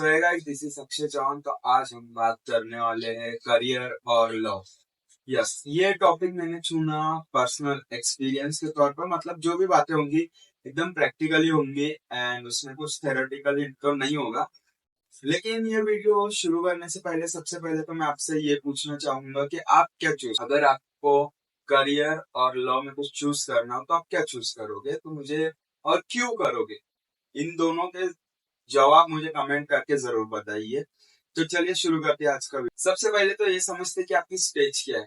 This is Akshay Chauhan. तो आज हम बात करने वाले हैं करियर और लव। यस, ये टॉपिक मैंने चुना पर्सनल एक्सपीरियंस के तौर पर। मतलब जो भी बातें होंगी एकदम प्रैक्टिकली होंगी एंड उसमें कुछ थेरेटिकल तो नहीं होगा। लेकिन ये वीडियो शुरू करने से पहले सबसे पहले तो मैं आपसे ये पूछना चाहूंगा कि आप क्या चूज, अगर आपको करियर और लव में कुछ चूज करना हो तो आप क्या चूज करोगे, तो मुझे और क्यों करोगे, इन दोनों के जवाब मुझे कमेंट करके जरूर बताइए। तो चलिए शुरू करते हैं आज का वीडियो। सबसे पहले तो ये समझते हैं कि आपकी स्टेज क्या है।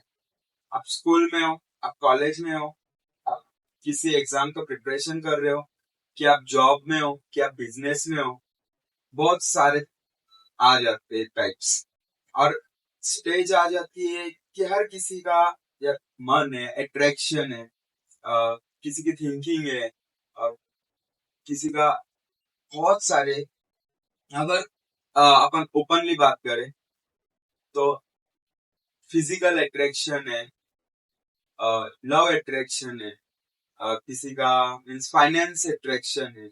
आप स्कूल में हो, आप कॉलेज में हो, आप किसी एग्जाम का प्रिपरेशन कर रहे हो, कि आप जॉब में हो, कि आप बिजनेस में हो। बहुत सारे आ जाते हैं टाइप्स, और स्टेज आ जाती है कि हर किसी का या मन है, अट्रैक्शन है, किसी की थिंकिंग है, और किसी का बहुत सारे। अगर अपन ओपनली बात करें तो फिजिकल अट्रैक्शन है, लव अट्रैक्शन है, किसी का मीन्स फाइनेंस अट्रैक्शन है।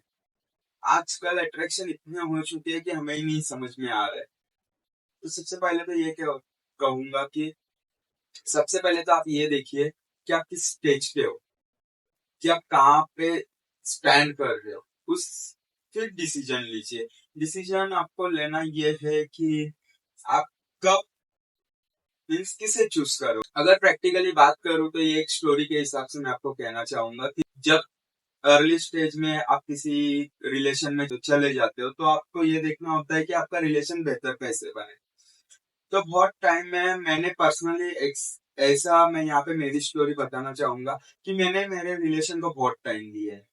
आजकल अट्रैक्शन इतने हो चुके हैं कि हमें ही नहीं समझ में आ रहा है। तो सबसे पहले तो ये क्या कहूंगा कि सबसे पहले तो आप ये देखिए कि आप किस स्टेज पे हो, कि आप कहाँ पे स्टैंड कर रहे हो। उस फिर डिसीजन लीजिए। डिसीजन आपको लेना ये है कि आप कब मीन्स किसे चूज करो। अगर प्रैक्टिकली बात करूँ तो ये एक स्टोरी के हिसाब से मैं आपको कहना चाहूंगा कि जब अर्ली स्टेज में आप किसी रिलेशन में चले जाते हो तो आपको ये देखना होता है कि आपका रिलेशन बेहतर कैसे बने। तो बहुत टाइम में मैंने पर्सनली ऐसा, मैं यहाँ पे मेरी स्टोरी बताना चाहूंगा कि मैंने मेरे रिलेशन को बहुत टाइम दिया है।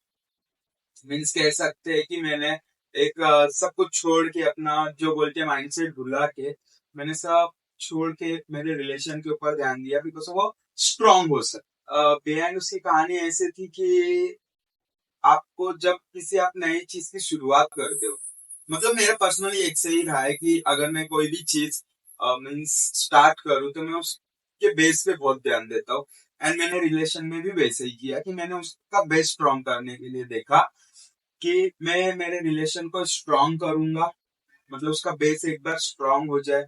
मीन्स कह सकते हैं कि मैंने एक सब कुछ छोड़ के, अपना जो बोलते हैं माइंडसेट भुला के, मैंने सब छोड़ के मेरे रिलेशन के ऊपर ध्यान दिया बिकॉज वो स्ट्रांग हो सके। बिहाइंड उसकी कहानी ऐसी थी कि आपको जब किसी आप नई चीज की शुरुआत करते हो, मतलब मेरा पर्सनली एक से ही रहा है कि अगर मैं कोई भी चीज मीन्स स्टार्ट करूँ तो मैं उसके बेस पे बहुत ध्यान देता हूँ। एंड मैंने रिलेशन में भी वैसे ही किया कि मैंने उसका बेस स्ट्रांग करने के लिए देखा कि मैं मेरे रिलेशन को स्ट्रांग करूंगा, मतलब उसका बेस एक बार स्ट्रांग हो जाए।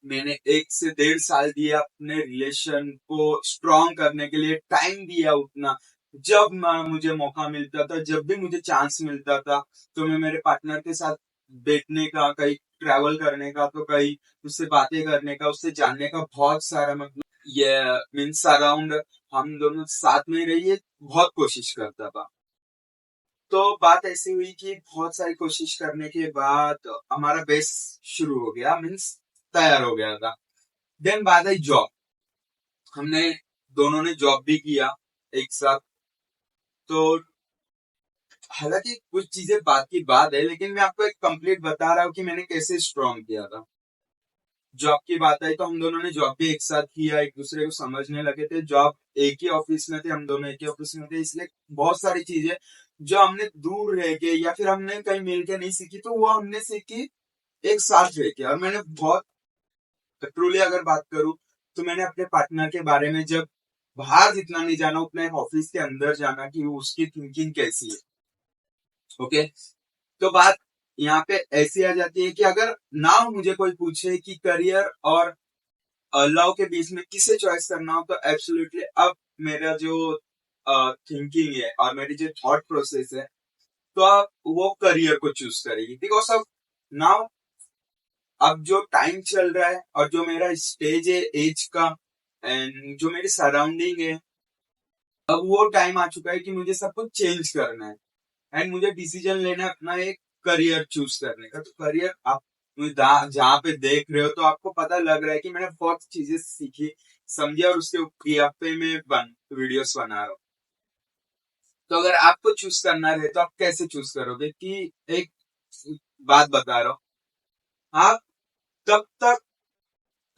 मैंने 1 से 1.5 साल दिया अपने रिलेशन को स्ट्रांग करने के लिए, टाइम दिया उतना। जब मुझे मौका मिलता था, जब भी मुझे चांस मिलता था, तो मैं मेरे पार्टनर के साथ बैठने का, कहीं ट्रैवल करने का, तो कहीं उससे बातें करने का, उससे जानने का बहुत सारा, मतलब ये मीन्स अराउंड हम दोनों साथ में रहिए बहुत कोशिश करता था। तो बात ऐसी हुई कि बहुत सारी कोशिश करने के बाद हमारा बेस शुरू हो गया, मीन्स तैयार हो गया था। देन बात आई जॉब। हमने दोनों ने जॉब भी किया एक साथ। तो हालांकि कुछ चीजें बात की बात है, लेकिन मैं आपको एक कंप्लीट बता रहा हूँ कि मैंने कैसे स्ट्रॉन्ग किया था। जॉब की बात आई तो हम दोनों ने जॉब भी एक साथ किया, एक दूसरे को समझने लगे थे। जॉब एक ही ऑफिस में थे, हम दोनों एक ही ऑफिस में थे, इसलिए बहुत सारी चीजें जो हमने दूर रह के या फिर हमने कहीं मिल के नहीं सीखी, तो वो हमने सीखी एक साथ रह के। और मैंने बहुत ट्रूली अगर बात करूं तो मैंने अपने पार्टनर के बारे में जब बाहर जितना नहीं जाना, उतना एक ऑफिस के अंदर जाना कि उसकी थिंकिंग कैसी है। ओके, तो बात यहाँ पे ऐसी आ जाती है कि अगर ना मुझे कोई पूछे कि करियर और लव के बीच में किसे चॉइस करना हो, तो एब्सोल्युटली अब मेरा जो थिंकिंग है और मेरी जो थॉट प्रोसेस है, तो आप वो करियर को चूज करेगी बिकॉज ऑफ नाउ अब जो टाइम चल रहा है और जो मेरा स्टेज है एज का, एंड जो मेरी सराउंडिंग है, अब वो टाइम आ चुका है कि मुझे सब कुछ चेंज करना है एंड मुझे डिसीजन लेना है अपना एक करियर चूज करने का। तो करियर आप जहाँ पे देख रहे हो तो आपको पता लग रहा है कि मैंने बहुत चीजें सीखी, समझी, और उसके ऊपर पे मैं वीडियोस बना रहा हूँ। तो अगर आपको चूज करना रहे तो आप कैसे चूज करोगे, कि एक बात बता रहा हूँ, आप तब तक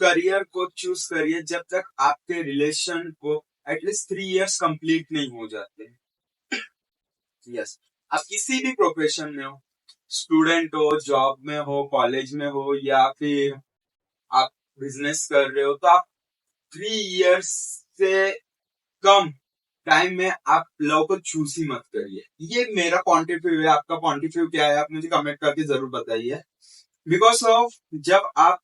करियर को चूज करिए जब तक आपके रिलेशन को एटलीस्ट 3 इयर्स कंप्लीट नहीं हो जाते। यस, आप किसी भी प्रोफेशन में हो, स्टूडेंट हो, जॉब में हो, कॉलेज में हो, या फिर आप बिजनेस कर रहे हो, तो आप 3 इयर्स से कम टाइम में आप लव को चूज ही मत करिए। ये मेरा पॉइंट ऑफ व्यू है, आपका पॉइंट ऑफ व्यू क्या है आप मुझे कमेंट करके जरूर बताइए। बिकॉज ऑफ जब आप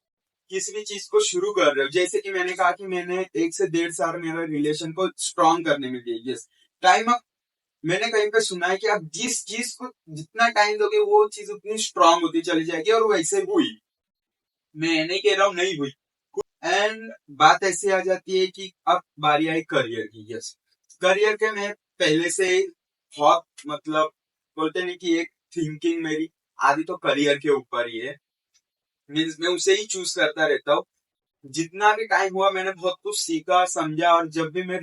किसी भी चीज को शुरू कर रहे हो, जैसे कि मैंने कहा कि मैंने 1 से 1.5 साल मेरा रिलेशन को स्ट्रॉन्ग करने में दिया, यस टाइम। आप मैंने कहीं पे सुना है कि आप जिस चीज को जितना टाइम दोगे वो चीज उतनी स्ट्रांग होती चली जाएगी, और वैसे हुई। मैं नहीं कह रहा हूँ नहीं हुई। एंड बात ऐसी आ जाती है कि अब बारी आई करियर की। यस, करियर के मैं पहले से बहुत मतलब बोलते नहीं कि एक थिंकिंग मेरी आधी तो करियर के ऊपर ही है। मीन्स मैं उसे ही चूज करता रहता हूँ। जितना भी टाइम हुआ मैंने बहुत कुछ सीखा समझा, और जब भी मैं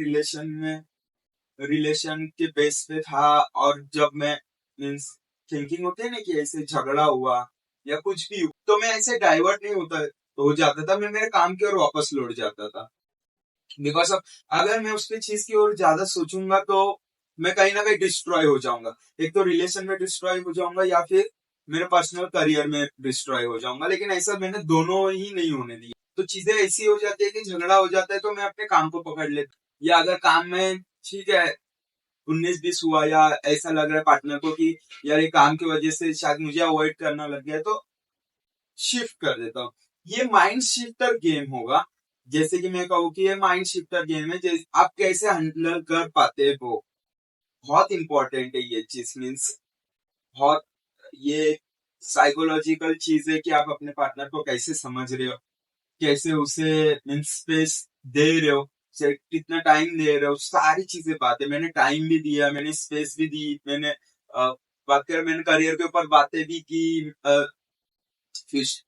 रिलेशन के बेस पे था, और जब मैं मीन्स थिंकिंग होती है ना कि ऐसे झगड़ा हुआ या कुछ भी, तो मैं ऐसे डाइवर्ट नहीं होता हो जाता था, मैं मेरे काम की ओर वापस लौट जाता था। बिकॉज अब अगर मैं उसकी चीज की ओर ज्यादा सोचूंगा तो मैं कहीं ना कहीं डिस्ट्रॉय हो जाऊंगा। एक तो रिलेशन में डिस्ट्रॉय हो जाऊंगा, या फिर मेरे पर्सनल करियर में डिस्ट्रॉय हो जाऊंगा। लेकिन ऐसा मैंने दोनों ही नहीं होने दिया। तो चीजें ऐसी हो जाती है कि झगड़ा हो जाता है तो मैं अपने काम को पकड़ लेता हूँ। या अगर काम में ठीक है 19-20 हुआ, या ऐसा लग रहा है पार्टनर को कि यार ये काम की वजह से शायद मुझे अवॉइड करना लग गया, तो शिफ्ट कर देता हूँ। ये माइंड शिफ्टर गेम होगा। जैसे कि मैं कहूँ कि ये माइंड शिफ्टर गेम है, जैसे आप कैसे हैंडल कर पाते हो, बहुत इंपॉर्टेंट है ये चीज। मीन्स बहुत ये साइकोलॉजिकल चीज है कि आप अपने पार्टनर को कैसे समझ रहे हो, कैसे उसे मीन्स स्पेस दे रहे हो, कितना टाइम दे रहे हो, सारी चीजें बातें। मैंने टाइम भी दिया, मैंने स्पेस भी दी, मैंने बात कर मैंने करियर के ऊपर बातें भी की।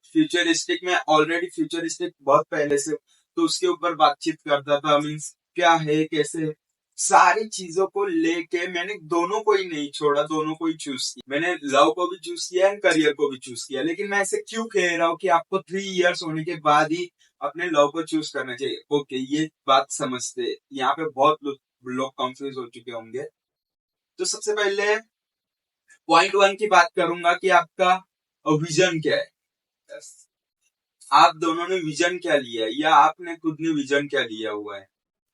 फ्यूचरिस्टिक में ऑलरेडी फ्यूचरिस्टिक बहुत पहले से, तो उसके ऊपर बातचीत करता था। मीन्स क्या है कैसे, सारी चीजों को लेके मैंने दोनों को ही नहीं छोड़ा, दोनों को ही चूज किया। मैंने लव को भी चूज किया एंड करियर को भी चूज किया। लेकिन मैं ऐसे क्यों कह रहा हूँ कि आपको 3 इयर्स होने के बाद ही अपने लव को चूज करना चाहिए। ओके, ये बात समझते, यहाँ पे बहुत लोग कंफ्यूज हो चुके होंगे। तो सबसे पहले पॉइंट 1 की बात करूंगा कि आपका विजन क्या है। आप दोनों ने विजन क्या लिया है, या आपने खुद ने विजन क्या लिया हुआ है।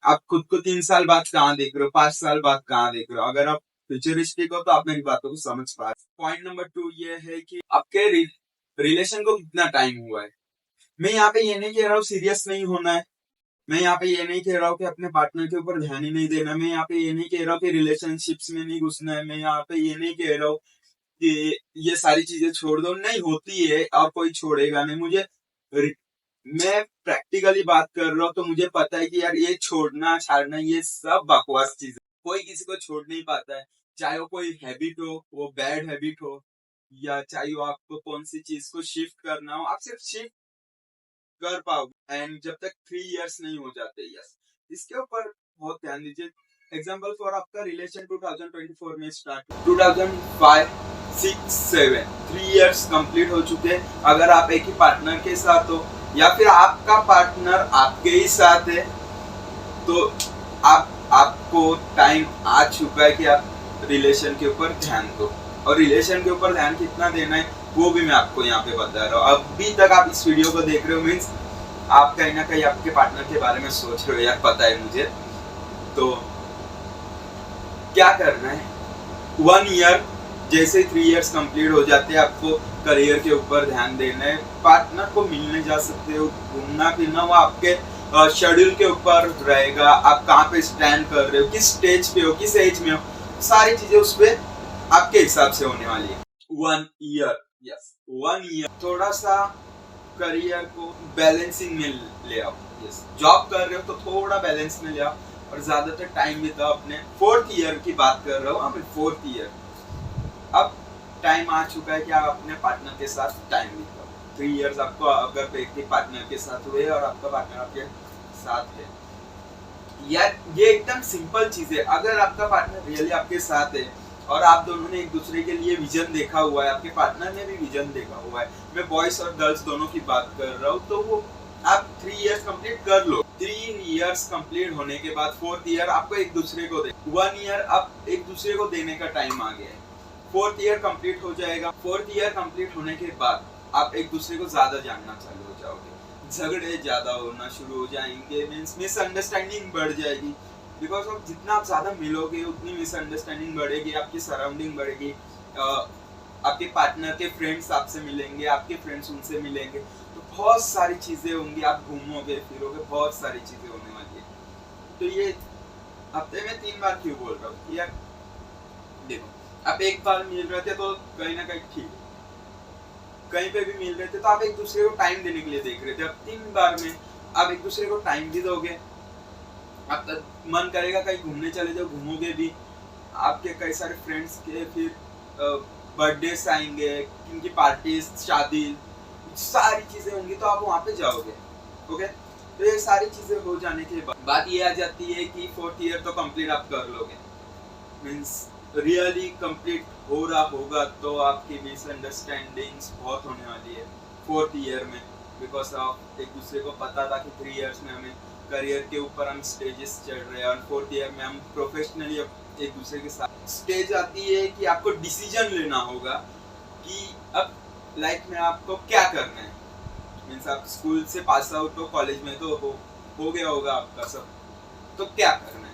आप खुद को 3 साल बाद कहाँ देख रहे हो, 5 साल बाद कहाँ देख रहे हो। अगर आप फ्यूचरिस्टिक हो तो आप मेरी बातों को समझ पा रहे। पॉइंट नंबर 2 ये है कि आपके रिलेशन को कितना टाइम हुआ है। मैं यहाँ पे ये नहीं कह रहा हूँ सीरियस नहीं होना है। मैं यहाँ पे ये नहीं कह रहा हूँ कि अपने पार्टनर के ऊपर ध्यान ही नहीं देना। मैं यहाँ पे ये नहीं कह रहा हूँ कि रिलेशनशिप्स में नहीं घुसना है। मैं यहाँ पे ये नहीं कह रहा हूँ कि ये सारी चीजें छोड़ दो, नहीं होती है और कोई छोड़ेगा नहीं। मैं प्रैक्टिकली बात कर रहा हूँ, तो मुझे पता है कि यार ये छोड़ना छाड़ना ये सब बकवास चीज है। कोई किसी को छोड़ नहीं पाता है, चाहे वो कोई हैबिट हो, वो बैड हैबिट हो, या चाहे वो आपको कौन सी चीज को शिफ्ट करना हो, आप सिर्फ शिफ्ट कर पाओगे। एंड जब तक 3 इयर्स नहीं हो जाते, यस इसके ऊपर बहुत ध्यान दीजिए। एग्जाम्पल फॉर आपका रिलेशन 2024 में स्टार्ट, 2005, 6, 7 3 इयर्स कंप्लीट हो चुके हैं। अगर आप एक ही पार्टनर के साथ हो, या फिर आपका पार्टनर आपके ही साथ है, तो आपको टाइम आ चुका है कि आप रिलेशन के ऊपर ध्यान दो। और रिलेशन के ऊपर ध्यान कितना देना है वो भी मैं आपको यहाँ पे बता रहा हूँ। अभी तक आप इस वीडियो को देख रहे हो, मीन्स आप कहीं ना कहीं आपके पार्टनर के बारे में सोच रहे हो, यार पता है मुझे। तो क्या करना है, 1 ईयर जैसे 3 इयर्स कंप्लीट हो जाते हैं, आपको करियर के ऊपर ध्यान देना है। पार्टनर को मिलने जा सकते हो, घूमना फिरना वो आपके शेड्यूल के ऊपर रहेगा। आप कहाँ पे स्टैंड कर रहे हो, किस स्टेज पे हो, किस एज में हो, सारी चीजें उस पर आपके हिसाब से होने वाली है। 1 ईयर, यस 1 ईयर थोड़ा सा करियर को बैलेंसिंग में ले आओ। यस, जॉब कर रहे हो तो थोड़ा बैलेंस में ले आओ, और ज्यादातर टाइम बिताओ अपने। 4th ईयर की बात कर रहा हूँ, 4th ईयर। अब टाइम आ चुका है कि आप अपने पार्टनर के साथ टाइम बिताओ। 3 इयर्स आपको अगर एक ही पार्टनर के साथ हुए और आपका पार्टनर आपके साथ है, यार ये एकदम सिंपल चीज है। अगर आपका पार्टनर रियली आपके साथ है और आप दोनों ने एक दूसरे के लिए विजन देखा हुआ है, आपके पार्टनर ने भी विजन देखा हुआ है, मैं बॉयज और गर्ल्स दोनों की बात कर रहा हूँ, तो वो आप 3 इयर्स कंप्लीट कर लो। 3 इयर्स कंप्लीट होने के बाद 4th ईयर आपको एक दूसरे को दे, 1 ईयर अब एक दूसरे को देने का टाइम आ गया है। 4th ईयर कंप्लीट हो जाएगा। 4th ईयर कंप्लीट होने के बाद आप एक दूसरे को ज्यादा जानना चालू हो जाओगे, झगड़े ज्यादा होना शुरू हो जाएंगे, मीन्स मिसअंडरस्टैंडिंग बढ़ जाएगी। बिकॉज ऑफ जितना आप ज्यादा मिलोगे उतनी मिसअंडरस्टैंडिंग बढ़ेगी, आपकी सराउंडिंग बढ़ेगी, आपके पार्टनर के फ्रेंड्स आपसे मिलेंगे, आपके फ्रेंड्स उनसे मिलेंगे, तो बहुत सारी चीजें होंगी, आप घूमोगे फिरोगे, बहुत सारी चीजें होने वाली है। तो ये हफ्ते में 3 बार क्यों बोल रहा हूँ यार, देखो आप एक बार मिल रहे थे तो कहीं ना कहीं ठीक है, कहीं पे भी मिल रहे थे तो आप एक दूसरे को टाइम देने के लिए देख रहे थे। अब 3 बार में आप एक दूसरे को टाइम भी दोगे, आपका मन करेगा कहीं घूमने चले जाओ, घूमोगे भी, आपके कई सारे फ्रेंड्स के फिर बर्थडेस आएंगे, किनकी पार्टीज, शादी, सारी चीजें होंगी तो आप वहाँ पे जाओगे। ओके, तो ये सारी चीजें हो जाने के बाद बात ये आ जाती है कि 4th ईयर तो कंप्लीट आप कर लोगे, मीन्स रियली कंप्लीट हो रहा होगा तो आपकी मिसअंडरस्टैंडिंग्स बहुत होने वाली है 4th ईयर में, बिकॉज ऑफ एक दूसरे को पता था कि 3 इयर्स में हमें करियर के ऊपर हम स्टेजेस चढ़ रहे हैं और 4th ईयर में हम प्रोफेशनली एक दूसरे के साथ स्टेज आती है कि आपको डिसीजन लेना होगा कि अब लाइफ में आपको क्या करना है। मीन्स आप स्कूल से पास आउट हो, कॉलेज में तो हो गया होगा आपका सब, तो क्या करना है,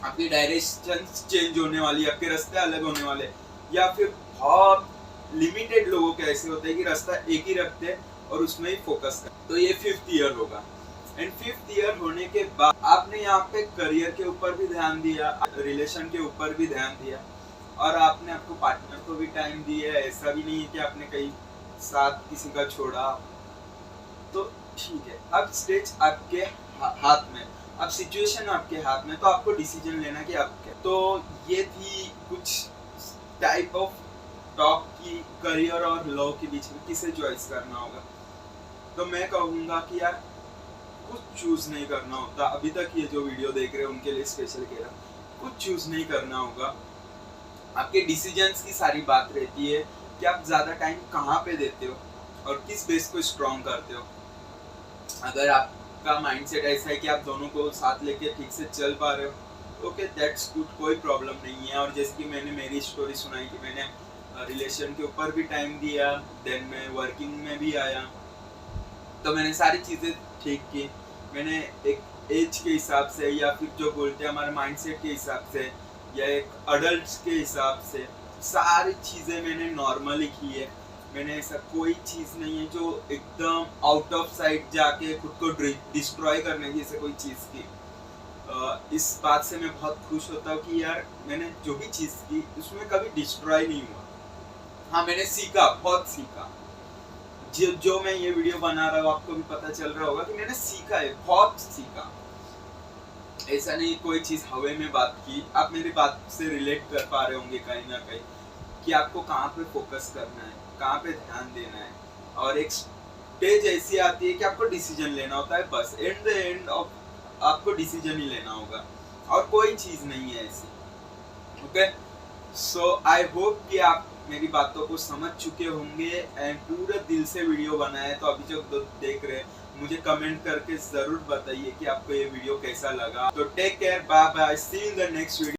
आपकी डायरेक्शन चेंज होने वाली है, आपके रास्ते अलग होने वाले, या फिर बहुत लिमिटेड लोगों के ऐसे होते हैं कि रास्ता एक ही रखते हैं और उसमें ही फोकस कर। तो ये 5th ईयर होगा, एंड 5th ईयर होने के बाद आपने यहाँ पे करियर के ऊपर भी ध्यान दिया, रिलेशन के ऊपर भी ध्यान दिया, और आपने आपको पार्टनर को भी टाइम दिया। ऐसा भी नहीं है कि आपने कहीं साथ किसी का छोड़ा, तो ठीक है, अब स्टेज आपके हाथ में, अब सिचुएशन आपके हाथ में, तो आपको डिसीजन लेना कि आप क्या। तो ये थी कुछ टाइप ऑफ टॉक की करियर और लव के बीच में किसे चॉइस करना होगा। तो मैं कहूँगा कि यार कुछ चूज नहीं करना होता। अभी तक ये जो वीडियो देख रहे हैं उनके लिए स्पेशल कह रहा, कुछ चूज नहीं करना होगा। आपके डिसीजंस की सारी बात रहती है कि आप ज्यादा टाइम कहाँ पे देते हो और किस बेस को स्ट्रॉन्ग करते हो। अगर आपका माइंडसेट ऐसा है कि आप दोनों को साथ लेके ठीक से चल पा रहे हो, ओके दैट्स गुड, कोई प्रॉब्लम नहीं है। और जैसे कि मैंने मेरी स्टोरी सुनाई कि मैंने रिलेशन के ऊपर भी टाइम दिया, देन मैं वर्किंग में भी आया, तो मैंने सारी चीज़ें ठीक की। मैंने एक एज के हिसाब से, या फिर जो बोलते हैं हमारे माइंडसेट के हिसाब से, या एक अडल्ट के हिसाब से सारी चीज़ें मैंने नॉर्मली की है। मैंने ऐसा कोई चीज़ नहीं है जो एकदम आउट ऑफ साइट जाके खुद को डिस्ट्रॉय करने की जैसे कोई चीज़ की। इस बात से मैं बहुत खुश होता हूँ कि यार मैंने जो भी चीज़ की उसमें कभी डिस्ट्रॉय नहीं हुआ। हाँ, मैंने सीखा, बहुत सीखा। जो मैं ये वीडियो बना रहा हूँ आपको भी पता चल रहा होगा कि मैंने सीखा है, बहुत सीखा। ऐसा नहीं कोई चीज़ हवा में बात की, आप मेरी बात से रिलेट कर पा रहे होंगे कहीं ना कहीं कि आपको कहाँ पे फोकस करना है, कहाँ पे ध्यान देना है। और एक स्टेज ऐसी आती है कि आपको डिसीजन लेना होता है, बस एट द एंड ऑफ आपको डिसीजन ही लेना होगा और कोई चीज़ नहीं है ऐसी। ओके, सो आई होप कि आप मेरी बातों को समझ चुके होंगे एंड पूरे दिल से वीडियो बनाए। तो अभी जो देख रहे हैं मुझे कमेंट करके ज़रूर बताइए कि आपको ये वीडियो कैसा लगा। तो take care, bye bye, see in the next video.